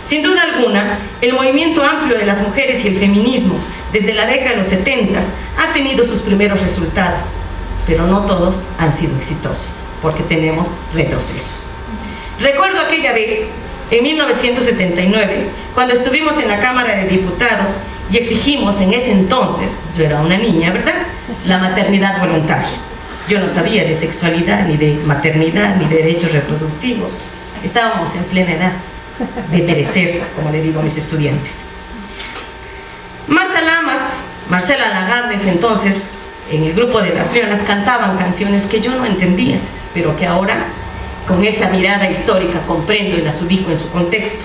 Sin duda alguna, el movimiento amplio de las mujeres y el feminismo desde la década de los 70 ha tenido sus primeros resultados, pero no todos han sido exitosos, porque tenemos retrocesos. Recuerdo aquella vez, en 1979, cuando estuvimos en la Cámara de Diputados y exigimos en ese entonces, yo era una niña, ¿verdad?, la maternidad voluntaria. Yo no sabía de sexualidad, ni de maternidad, ni de derechos reproductivos. Estábamos en plena edad de perecer, como le digo a mis estudiantes. Marta Lamas, Marcela Lagarde, entonces, en el grupo de las leonas, cantaban canciones que yo no entendía, pero que ahora, con esa mirada histórica, comprendo y las ubico en su contexto.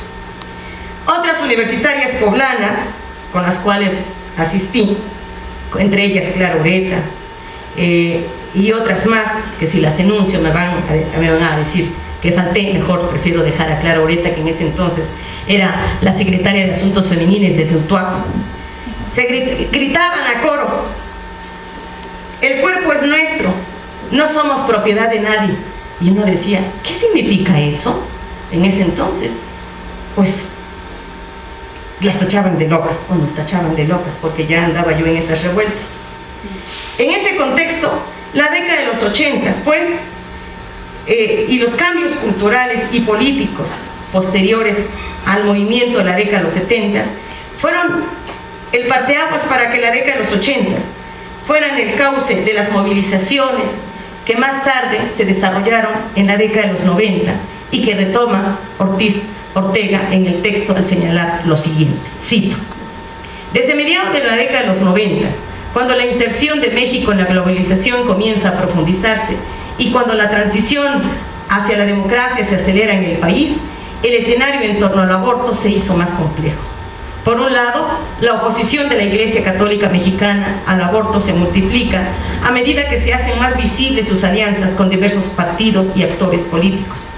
Otras universitarias poblanas, con las cuales asistí, entre ellas Clara Ureta, y otras más, que si las enuncio me van a decir que falté, mejor prefiero dejar a Clara Ureta, que en ese entonces era la secretaria de Asuntos Femeniles de Utuaco. Se gritaban a coro: el cuerpo es nuestro, no somos propiedad de nadie. Y uno decía, ¿qué significa eso? En ese entonces, pues, las tachaban de locas, o nos tachaban de locas, porque ya andaba yo en esas revueltas. En ese contexto, la década de los 80, pues, y los cambios culturales y políticos posteriores al movimiento de la década de los 70 fueron el parteaguas para que la década de los 80 fueran el cauce de las movilizaciones que más tarde se desarrollaron en la década de los 90 y que retoma Ortega en el texto al señalar lo siguiente, cito: desde mediados de la década de los 90, cuando la inserción de México en la globalización comienza a profundizarse y cuando la transición hacia la democracia se acelera en el país, el escenario en torno al aborto se hizo más complejo. Por un lado, la oposición de la Iglesia Católica Mexicana al aborto se multiplica a medida que se hacen más visibles sus alianzas con diversos partidos y actores políticos.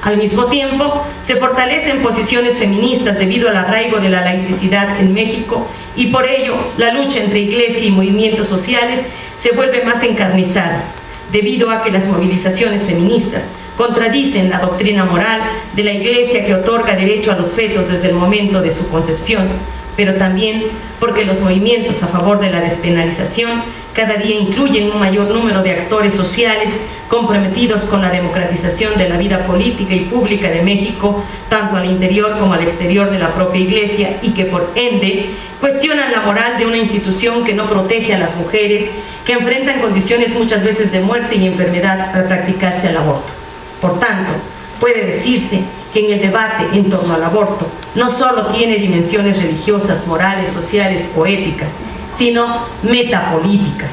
Al mismo tiempo, se fortalecen posiciones feministas debido al arraigo de la laicidad en México y por ello la lucha entre iglesia y movimientos sociales se vuelve más encarnizada, debido a que las movilizaciones feministas contradicen la doctrina moral de la Iglesia que otorga derecho a los fetos desde el momento de su concepción, pero también porque los movimientos a favor de la despenalización cada día incluyen un mayor número de actores sociales comprometidos con la democratización de la vida política y pública de México, tanto al interior como al exterior de la propia Iglesia, y que por ende cuestionan la moral de una institución que no protege a las mujeres, que enfrentan condiciones muchas veces de muerte y enfermedad al practicarse el aborto. Por tanto, puede decirse que en el debate en torno al aborto no solo tiene dimensiones religiosas, morales, sociales o éticas, sino metapolíticas.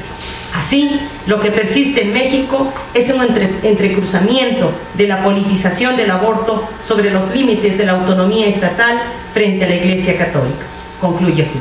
Así, lo que persiste en México es un entrecruzamiento de la politización del aborto sobre los límites de la autonomía estatal frente a la Iglesia Católica. Concluyo así.